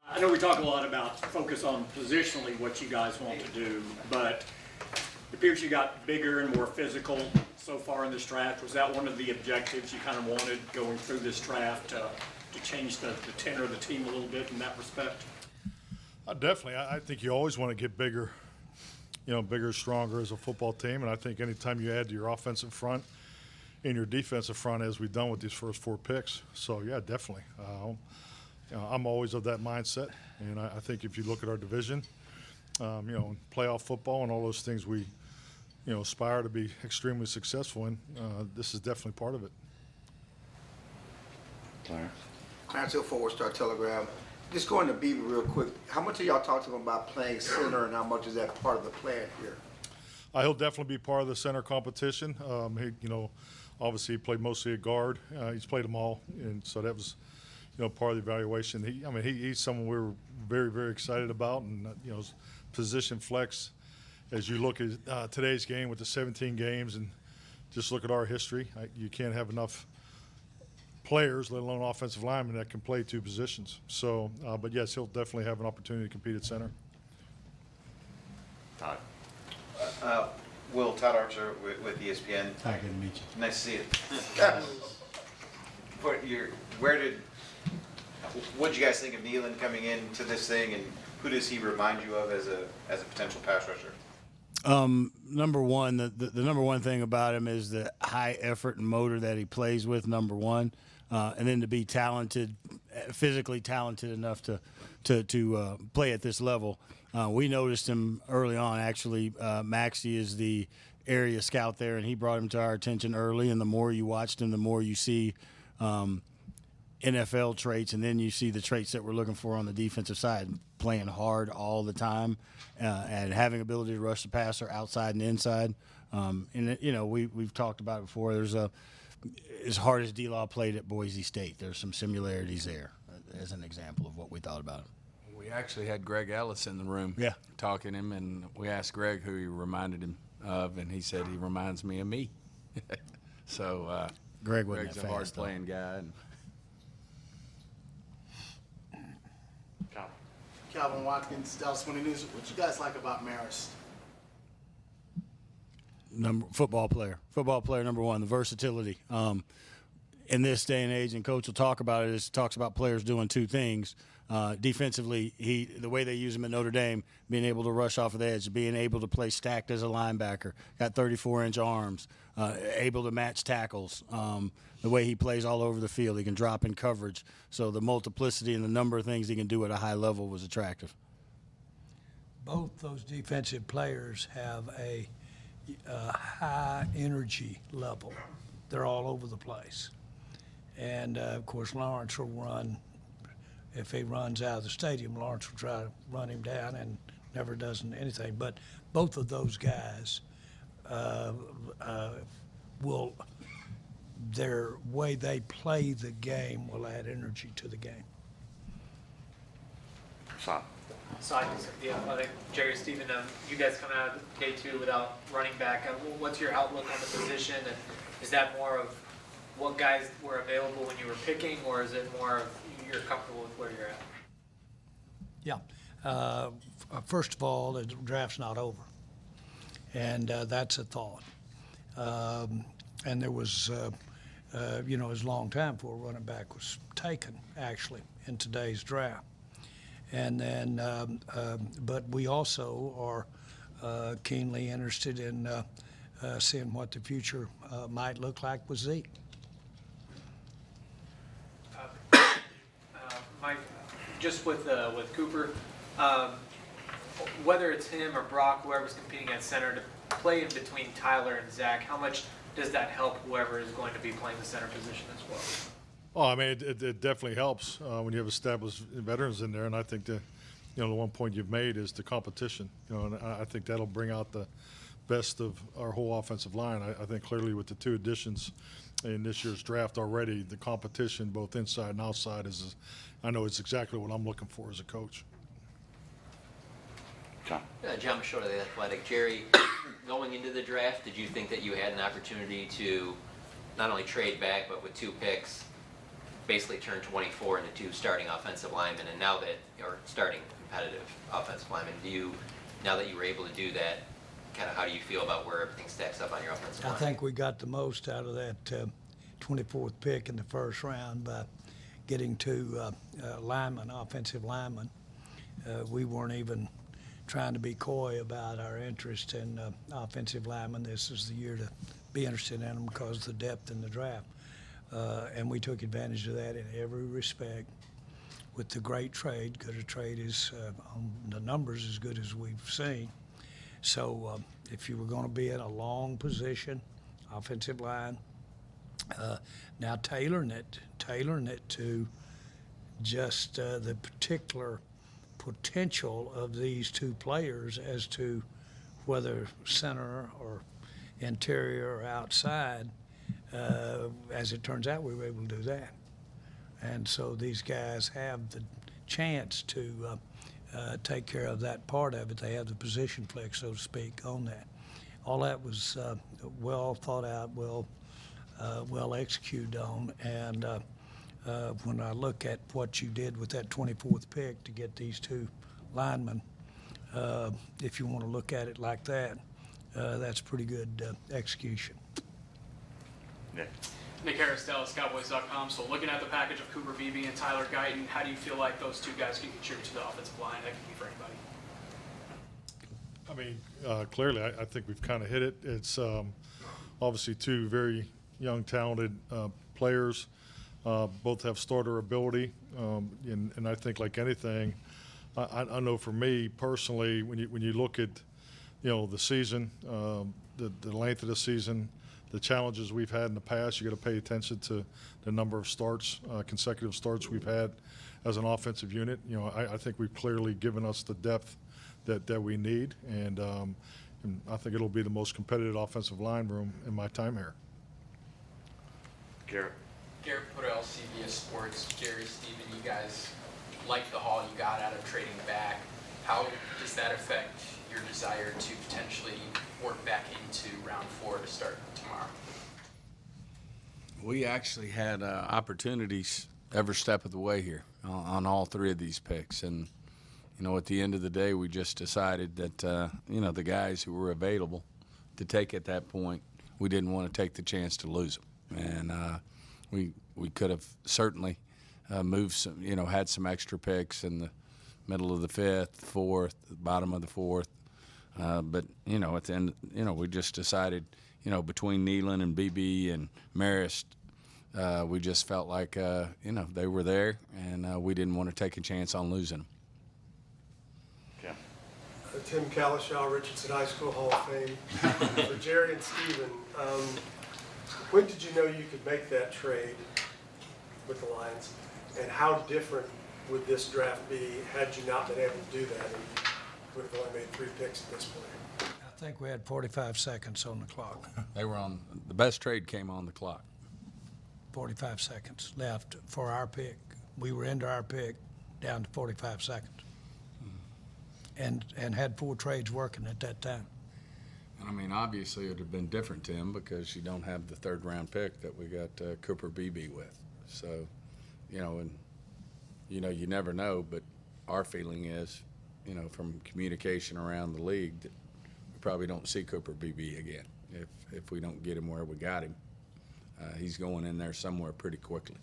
I know we talk a lot about focus on positionally what you guys want to do, but it appears you got bigger and more physical so far in this draft. Was that one of the objectives you kind of wanted going through this draft to change the tenor of the team a little bit in that respect? Definitely. I think you always want to get bigger, bigger, stronger as a football team. And I think anytime you add to your offensive front and your defensive front, as we've done with these first 4 picks. So, yeah, definitely. I'm always of that mindset. And I think if you look at our division, playoff football and all those things we, aspire to be extremely successful in, this is definitely part of it. Clarence Hill, Forward Star Telegram. Just going to Beaver real quick. How much of y'all talked to him about playing center, and how much is that part of the plan here? He'll definitely be part of the center competition. Obviously he played mostly at guard. He's played them all, and so that was, part of the evaluation. He's someone we were very, very excited about, and position flex. As you look at today's game with the 17 games, and just look at our history, you can't have enough players, let alone offensive linemen, that can play 2 positions. So, but yes, he'll definitely have an opportunity to compete at center. Todd. Will, Todd Archer with ESPN. Hi, good to meet you. Nice to see you. What did you guys think of Nealon coming into this thing, and who does he remind you of as a potential pass rusher? Number one, the number one thing about him is the high effort and motor that he plays with, number one. And then to be talented, physically talented enough to play at this level. We noticed him early on. Actually, Maxie is the area scout there, and he brought him to our attention early. And the more you watched him, the more you see NFL traits, and then you see the traits that we're looking for on the defensive side, playing hard all the time, and having ability to rush the passer outside and inside. We've talked about it before. There's as hard as D-Law played at Boise State, there's some similarities there, as an example of what we thought about him. We actually had Greg Ellis in the room talking to him, and we asked Greg who he reminded him of, and he said he reminds me of me. So Greg's a hard-playing guy. Calvin Watkins, Dallas Morning News. What you guys like about Marist? Football player, number one, the versatility. In this day and age, and Coach will talk about it, talks about players doing 2 things. Defensively, the way they use him at Notre Dame, being able to rush off of the edge, being able to play stacked as a linebacker, got 34-inch arms, able to match tackles. The way he plays all over the field, he can drop in coverage. So the multiplicity and the number of things he can do at a high level was attractive. Both those defensive players have a high energy level. They're all over the place. And, of course, Lawrence will run. If he runs out of the stadium, Lawrence will try to run him down and never does anything. But both of those guys their way they play the game will add energy to the game. Sean. So I think Jerry, Stephen, you guys coming out of day 2 without running back. What's your outlook on the position? And is that more of what guys were available when you were picking, or is it more of you're comfortable with where you're at? Yeah. First of all, the draft's not over, and that's a thought. And there was, it was a long time before running back was taken, actually, in today's draft. And then, but we also are keenly interested in seeing what the future might look like with Zeke. Mike, just with Cooper, whether it's him or Brock, whoever's competing at center, to play in between Tyler and Zach, how much does that help whoever is going to be playing the center position as well? Well, I mean, it definitely helps when you have established veterans in there, and I think the one point you've made is the competition. And I think that'll bring out the best of our whole offensive line. I think clearly with the 2 additions in this year's draft already, the competition both inside and outside I know it's exactly what I'm looking for as a coach. John. John Machota, The Athletic. Jerry, going into the draft, did you think that you had an opportunity to not only trade back, but with 2 picks, basically turned 24 into 2 starting offensive linemen, and now that you're starting competitive offensive linemen, now that you were able to do that, kind of how do you feel about where everything stacks up on your offensive line? I think we got the most out of that 24th pick in the first round by getting 2 linemen, offensive linemen. We weren't even trying to be coy about our interest in offensive linemen. This is the year to be interested in them because of the depth in the draft. And we took advantage of that in every respect with the great trade, because the trade is on the numbers as good as we've seen. So if you were going to be in a long position, offensive line, now tailoring it to just the particular potential of these 2 players as to whether center or interior or outside. As it turns out, we were able to do that. And so these guys have the chance to take care of that part of it. They have the position flex, so to speak, on that. All that was well thought out, well executed on. And when I look at what you did with that 24th pick to get these 2 linemen, if you want to look at it like that, that's pretty good execution. Nick Harris, DallasCowboys.com. So looking at the package of Cooper Beebe and Tyler Guyton, how do you feel like those 2 guys can contribute to the offensive line? That can be for anybody. I mean, clearly, I think we've kind of hit it. It's obviously 2 very young, talented players. Both have starter ability, and I think, like anything, I know for me personally, when you look at, the season, the length of the season, the challenges we've had in the past, you got to pay attention to the number of starts, consecutive starts we've had as an offensive unit. I think we've clearly given us the depth that we need, and I think it'll be the most competitive offensive line room in my time here. Garrett Podell, CBS Sports. Jerry, Stephen, you guys like the haul you got out of trading back. How does that affect your desire to potentially work back into round 4 to start tomorrow? We actually had opportunities every step of the way here on all 3 of these picks. And, at the end of the day, we just decided that, the guys who were available to take at that point, we didn't want to take the chance to lose them. And we could have certainly moved some, had some extra picks in the middle of the 5th, 4th, the bottom of the 4th. But, at the end, we just decided, between Nealon and BB and Marist, we just felt like, they were there, and we didn't want to take a chance on losing them. Tim Kalishaw, Richardson High School Hall of Fame. For Jerry and Stephen, when did you know you could make that trade with the Lions, and how different would this draft be had you not been able to do that, and you would have only made 3 picks at this point? I think we had 45 seconds on the clock. The best trade came on the clock. 45 seconds left for our pick. We were into our pick down to 45 seconds. And had 4 trades working at that time. I mean, obviously it would have been different, Tim, because you don't have the 3rd round pick that we got Cooper Beebe with. So, and you never know, but our feeling is, from communication around the league, that we probably don't see Cooper Beebe again if we don't get him where we got him. He's going in there somewhere pretty quickly.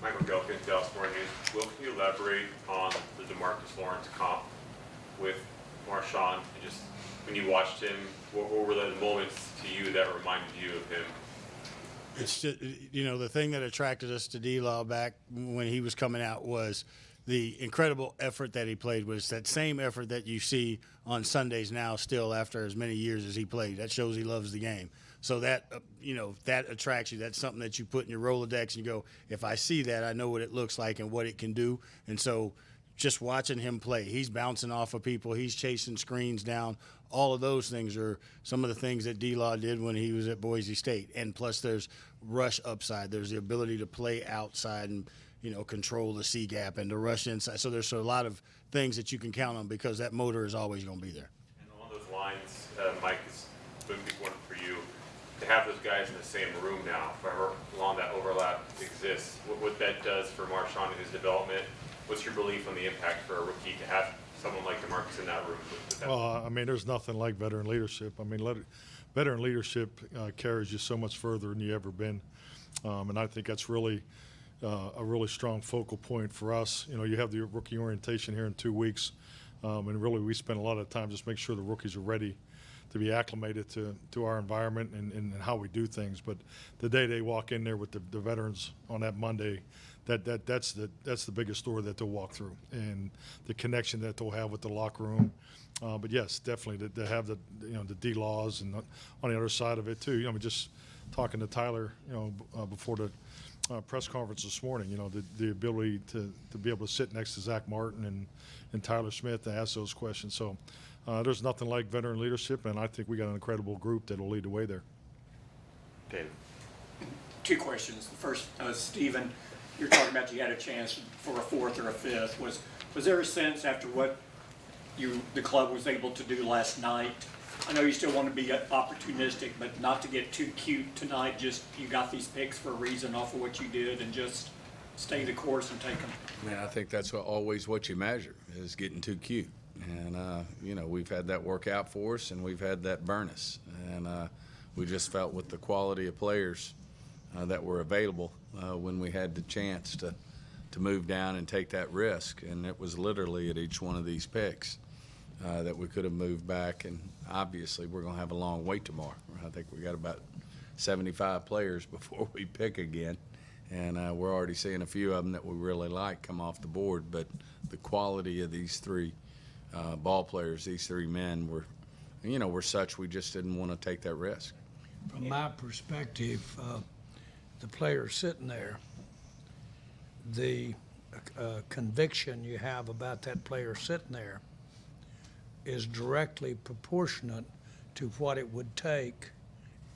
Mike McCarthy, Dallas Morning News. Will, can you elaborate on the DeMarcus Lawrence comp with Marshawn? And just when you watched him, what were the moments to you that reminded you of him? It's just, the thing that attracted us to D-Law back when he was coming out was the incredible effort that he played was that same effort that you see on Sundays now still after as many years as he played. That shows he loves the game. So that, that attracts you. That's something that you put in your Rolodex and you go, if I see that, I know what it looks like and what it can do. And so just watching him play, he's bouncing off of people. He's chasing screens down. All of those things are some of the things that D-Law did when he was at Boise State. And plus there's rush upside. There's the ability to play outside and, control the C gap and to rush inside. So there's a lot of things that you can count on because that motor is always going to be there. And along those lines, Mike, this would be one for you. to have those guys in the same room now, however long that overlap exists, what that does for Marshawn and his development, what's your belief on the impact for a rookie to have someone like DeMarcus in that room? Well, I mean, there's nothing like veteran leadership. I mean, veteran leadership carries you so much further than you've ever been. And I think that's really a really strong focal point for us. You know, you have the rookie orientation here in 2 weeks. And really, we spend a lot of time just make sure the rookies are ready to be acclimated to our environment and how we do things. But the day they walk in there with the veterans on that Monday, that's the biggest story that they'll walk through, and the connection that they'll have with the locker room. But yes, definitely to have the the D-laws and on the other side of it too. You know, just talking to Tyler, before the press conference this morning, the ability to be able to sit next to Zach Martin and Tyler Smith to ask those questions. So there's nothing like veteran leadership, and I think we got an incredible group that will lead the way there. David. 2 questions. The first, Stephen, you're talking about you had a chance for a 4th or a 5th. Was there a sense after what the club was able to do last night? I know you still want to be opportunistic, but not to get too cute tonight. Just you got these picks for a reason off of what you did, and just stay the course and take them. Man, I think that's always what you measure is getting too cute. And we've had that work out for us, and we've had that burn us. And we just felt with the quality of players that were available when we had the chance to move down and take that risk. And it was literally at each one of these picks that we could have moved back. And obviously, we're going to have a long wait tomorrow. I think we got about 75 players before we pick again. And we're already seeing a few of them that we really like come off the board. But the quality of these 3 ball players, these 3 men, were such we just didn't want to take that risk. From my perspective, the player sitting there, the conviction you have about that player sitting there is directly proportionate to what it would take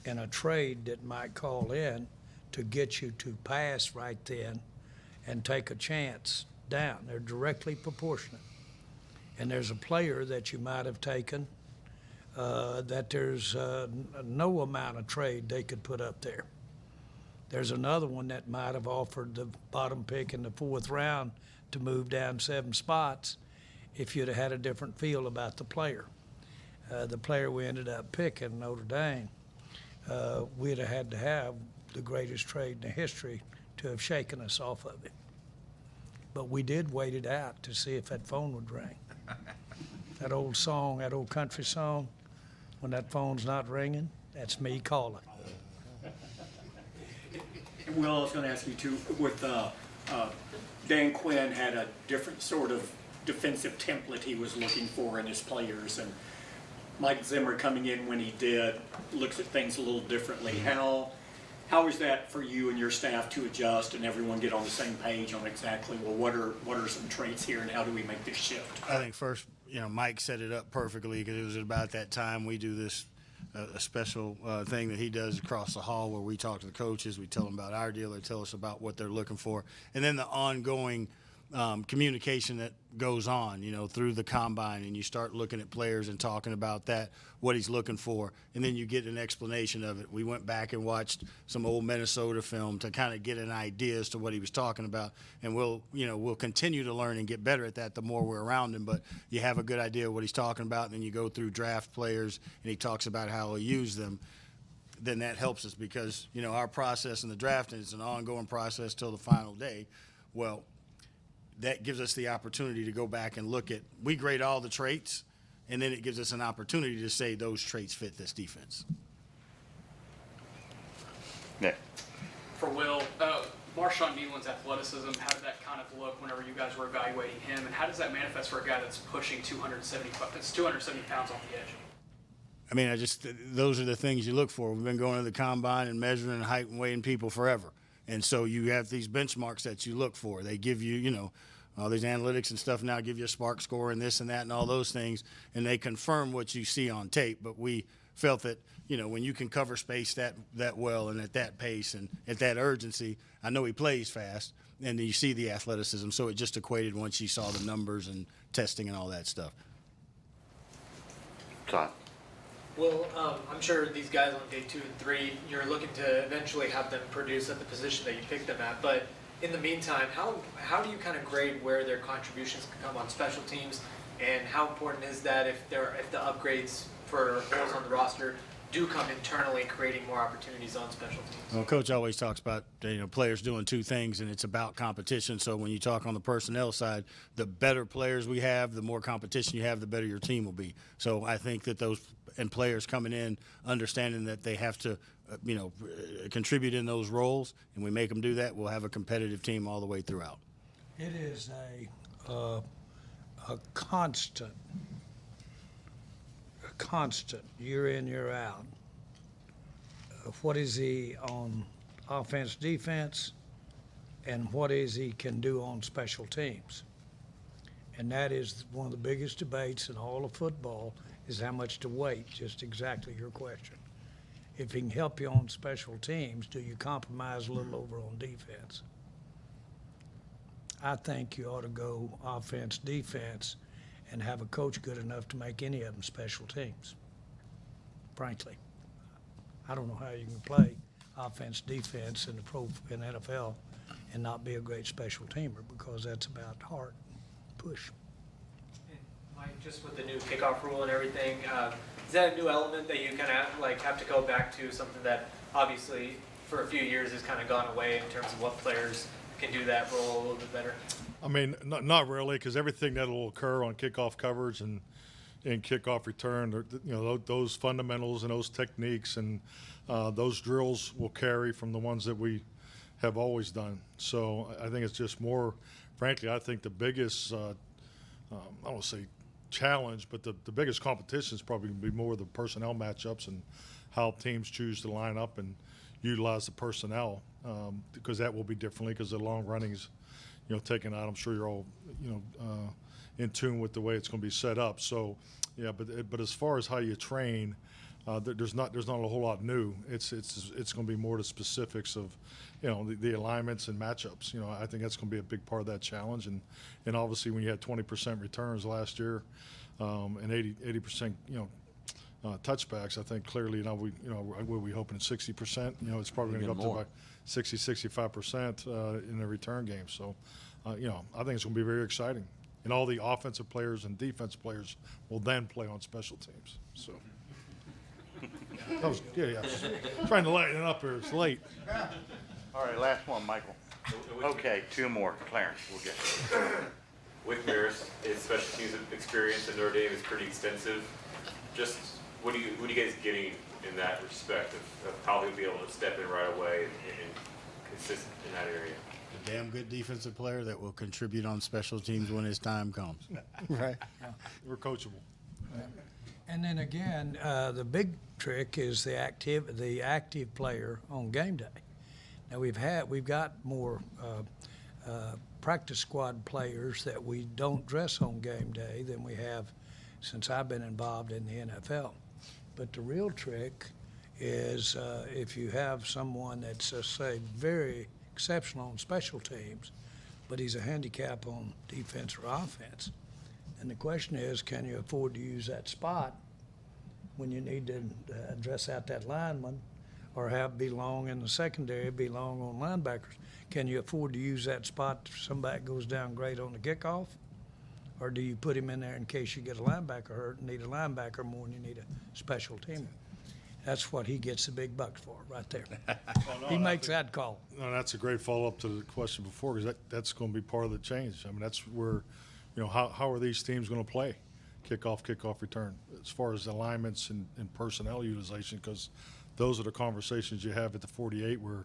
in a trade that might call in to get you to pass right then and take a chance down. They're directly proportionate. And there's a player that you might have taken that there's no amount of trade they could put up there. There's another one that might have offered the bottom pick in the 4th round to move down 7 spots if you'd have had a different feel about the player. The player we ended up picking, Notre Dame, we'd have had to have the greatest trade in the history to have shaken us off of it. But we did wait it out to see if that phone would ring. That old song, that old country song, when that phone's not ringing, that's me calling. Will, I was going to ask you too, with Dan Quinn had a different sort of defensive template he was looking for in his players, and Mike Zimmer coming in when he did looks at things a little differently. How is that for you and your staff to adjust and everyone get on the same page on exactly, well, what are some traits here and how do we make this shift? I think first, Mike set it up perfectly because it was about that time we do this a special thing that he does across the hall where we talk to the coaches, we tell them about our deal, they tell us about what they're looking for, and then the ongoing communication that goes on, through the combine, and you start looking at players and talking about that, what he's looking for, and then you get an explanation of it. We went back and watched some old Minnesota film to kind of get an idea as to what he was talking about, and we'll continue to learn and get better at that the more we're around him, but you have a good idea of what he's talking about, and then you go through draft players, and he talks about how he'll use them. Then that helps us because, our process in the draft is an ongoing process till the final day. Well, that gives us the opportunity to go back and look at, we grade all the traits, and then it gives us an opportunity to say those traits fit this defense. Nick. For Will, Marshawn Nealon's athleticism, how did that kind of look whenever you guys were evaluating him, and how does that manifest for a guy that's pushing 270 pounds off the edge? I mean, those are the things you look for. We've been going to the combine and measuring height and weighing people forever. And so you have these benchmarks that you look for. They give you, all these analytics and stuff now give you a spark score and this and that and all those things, and they confirm what you see on tape. But we felt that, when you can cover space that well and at that pace and at that urgency, I know he plays fast, and you see the athleticism. So it just equated once you saw the numbers and testing and all that stuff. Todd. Well, I'm sure these guys on day 2 and 3, you're looking to eventually have them produce at the position that you picked them at. But in the meantime, how do you kind of grade where their contributions can come on special teams, and how important is that if the upgrades for holes on the roster do come internally, creating more opportunities on special teams? Well, Coach always talks about players doing two things, and it's about competition. So when you talk on the personnel side, the better players we have, the more competition you have, the better your team will be. So I think that those and players coming in, understanding that they have to, contribute in those roles, and we make them do that, we'll have a competitive team all the way throughout. It is a constant year in, year out. What is he on offense, defense, and what is he can do on special teams? And that is one of the biggest debates in all of football, is how much to weight, just exactly your question. If he can help you on special teams, do you compromise a little over on defense? I think you ought to go offense, defense, and have a coach good enough to make any of them special teams, frankly. I don't know how you can play offense, defense in the NFL and not be a great special teamer, because that's about heart push. Mike, just with the new kickoff rule and everything, is that a new element that you kind of have to go back to, something that obviously for a few years has kind of gone away in terms of what players can do that role a little bit better? I mean, not really, because everything that will occur on kickoff coverage and kickoff return, those fundamentals and those techniques and those drills will carry from the ones that we have always done. So I think it's just more, frankly, I think the biggest, I don't want to say challenge, but the biggest competition is probably going to be more the personnel matchups and how teams choose to line up and utilize the personnel, because that will be differently, because the long runnings, taken out. I'm sure you're all, in tune with the way it's going to be set up. So, yeah, but as far as how you train, there's not a whole lot new. It's going to be more the specifics of, the alignments and matchups. I think that's going to be a big part of that challenge. And obviously when you had 20% returns last year, and 80%, touchbacks, I think clearly, we're hoping 60%. It's probably going to go up to about 65% in the return game. So, I think it's going to be very exciting. And all the offensive players and defensive players will then play on special teams. So, yeah. Trying to lighten it up here. It's late. All right, last one, Michael. Okay, 2 more. Clarence, we'll get you. With Maris, his special teams experience in Notre Dame is pretty extensive. Just what are you guys getting in that respect of how he'll be able to step in right away and consistent in that area? A damn good defensive player that will contribute on special teams when his time comes. Right? We're coachable. And then again, the big trick is the active player on game day. Now we've got more practice squad players that we don't dress on game day than we have since I've been involved in the NFL. But the real trick is if you have someone that's, say, very exceptional on special teams, but he's a handicap on defense or offense. And the question is, can you afford to use that spot when you need to dress out that lineman, or be long in the secondary, be long on linebackers? Can you afford to use that spot if somebody goes down great on the kickoff? Or do you put him in there in case you get a linebacker hurt and need a linebacker more than you need a special teamer? That's what he gets the big bucks for, right there. He makes that call. No, that's a great follow-up to the question before, because that's going to be part of the change. I mean, that's where, how are these teams going to play? Kickoff, return, as far as alignments and personnel utilization, because those are the conversations you have at the 48 where,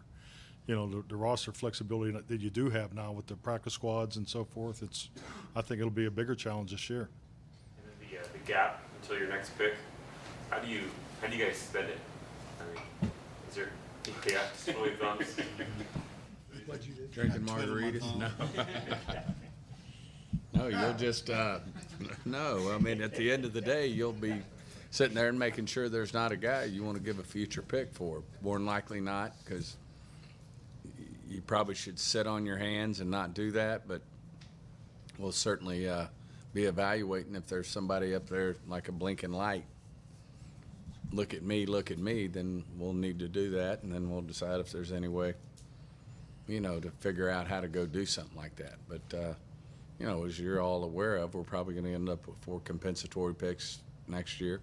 the roster flexibility that you do have now with the practice squads and so forth. I think it'll be a bigger challenge this year. And then the gap until your next pick, how do you guys spend it? I mean, is there swimming thumbs? Drinking margaritas? No. No, you'll just, no. I mean, at the end of the day, you'll be sitting there and making sure there's not a guy you want to give a future pick for. More than likely not, because you probably should sit on your hands and not do that, but we'll certainly be evaluating if there's somebody up there like a blinking light. look at me, then we'll need to do that, and then we'll decide if there's any way, to figure out how to go do something like that. But, as you're all aware of, we're probably going to end up with 4 compensatory picks next year.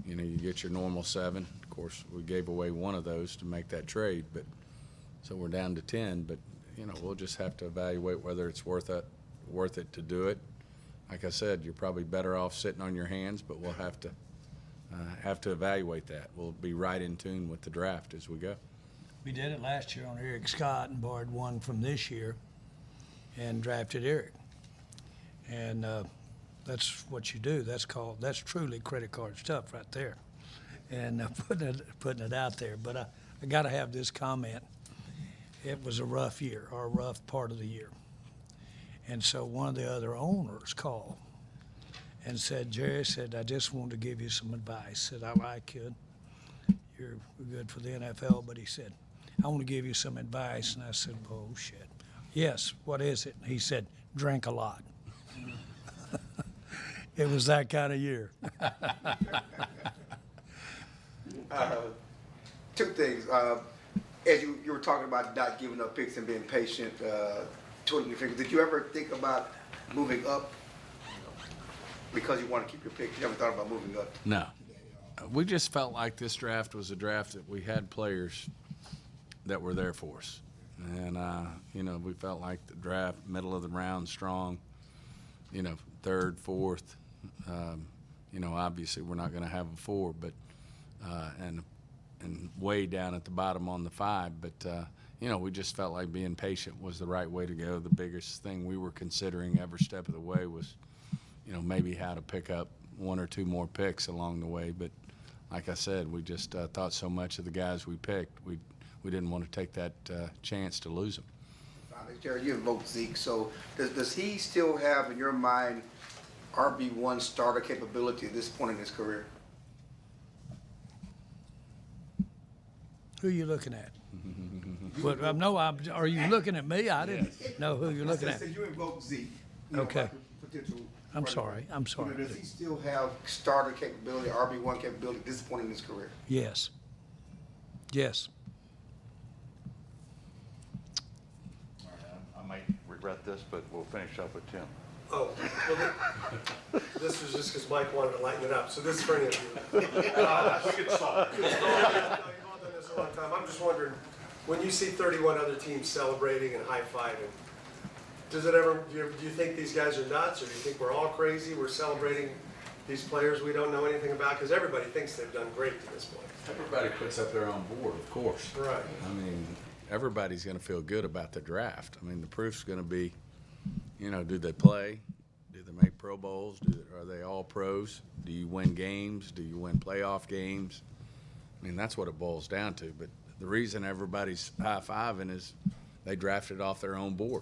You get your normal 7. Of course, we gave away one of those to make that trade, but so we're down to 10. But, we'll just have to evaluate whether it's worth it to do it. Like I said, you're probably better off sitting on your hands, but we'll have to evaluate that. We'll be right in tune with the draft as we go. We did it last year on Eric Scott and borrowed one from this year and drafted Eric. And that's what you do. That's truly credit card stuff right there. And putting it out there. But I got to have this comment. It was a rough year, or a rough part of the year. And so one of the other owners called and said, Jerry said, I just wanted to give you some advice. Said, I like you. You're good for the NFL. But he said, I want to give you some advice. And I said, oh, shit. Yes, what is it? He said, drink a lot. It was that kind of year. 2 things. As you were talking about not giving up picks and being patient, twiddling your fingers, did you ever think about moving up because you want to keep your pick? You never thought about moving up? No. We just felt like this draft was a draft that we had players that were there for us. And, we felt like the draft, middle of the round, strong, 3rd, 4th. Obviously we're not going to have a 4, but and way down at the bottom on the 5. But, we just felt like being patient was the right way to go. The biggest thing we were considering every step of the way was, maybe how to pick up 1 or 2 more picks along the way. But like I said, we just thought so much of the guys we picked, we didn't want to take that chance to lose them. Jerry, you invoked Zeke. So does he still have, in your mind, RB1 starter capability at this point in his career? Who are you looking at? Are you looking at me? I didn't know who you're looking at. You invoked Zeke. Okay. I'm sorry. Does he still have starter capability, RB1 capability at this point in his career? Yes. Yes. I might regret this, but we'll finish up with Tim. Oh, well, this was just because Mike wanted to lighten it up, so this is for any of you. We can stop. You've all done this a long time. I'm just wondering, when you see 31 other teams celebrating and high-fiving, does it ever, do you think these guys are nuts, or do you think we're all crazy? We're celebrating these players we don't know anything about? Because everybody thinks they've done great to this point. Everybody puts up their own board, of course. Right. Everybody's going to feel good about the draft. The proof's going to be, do they play? Do they make Pro Bowls? Are they all pros? Do you win games? Do you win playoff games? That's what it boils down to. But the reason everybody's high-fiving is they drafted off their own board.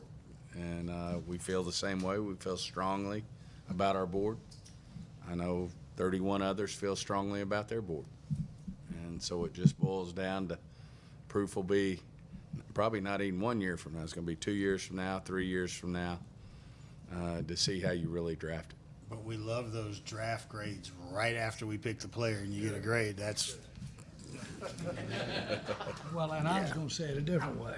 And we feel the same way. We feel strongly about our board. I know 31 others feel strongly about their board. And so it just boils down to proof will be probably not even 1 year from now. It's going to be 2 years from now, 3 years from now, to see how you really drafted. But we love those draft grades right after we pick the player and you get a grade. That's well, and I was going to say it a different way.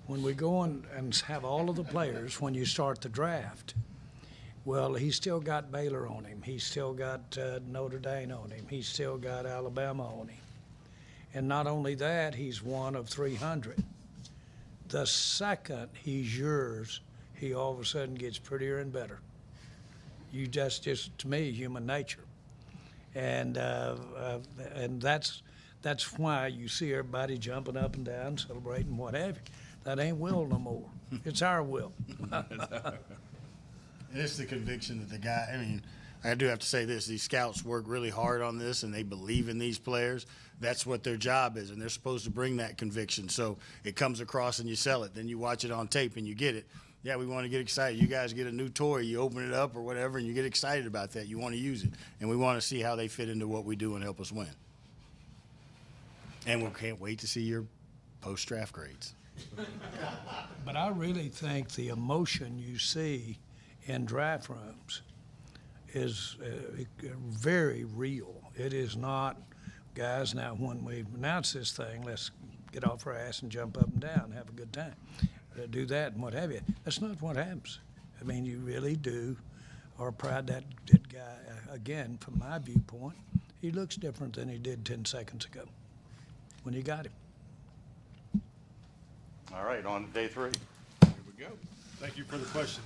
When we go on and have all of the players, when you start the draft, well, he's still got Baylor on him. He's still got Notre Dame on him. He's still got Alabama on him. And not only that, he's one of 300. The second he's yours, he all of a sudden gets prettier and better. Just to me, human nature. And that's why you see everybody jumping up and down, celebrating, what have you. That ain't Will no more. It's our Will. It's the conviction that the guy, I do have to say this, these scouts work really hard on this and they believe in these players. That's what their job is, and they're supposed to bring that conviction. So it comes across and you sell it. Then you watch it on tape and you get it. Yeah, we want to get excited. You guys get a new toy, you open it up or whatever, and you get excited about that. You want to use it. And we want to see how they fit into what we do and help us win. And we can't wait to see your post-draft grades. But I really think the emotion you see in draft rooms is very real. It is not, guys, now when we announce this thing, let's get off our ass and jump up and down and have a good time. Do that and what have you. That's not what happens. I mean, you really do are proud that guy, again, from my viewpoint, he looks different than he did 10 seconds ago when you got him. All right, on to day 3. Thank you for the question.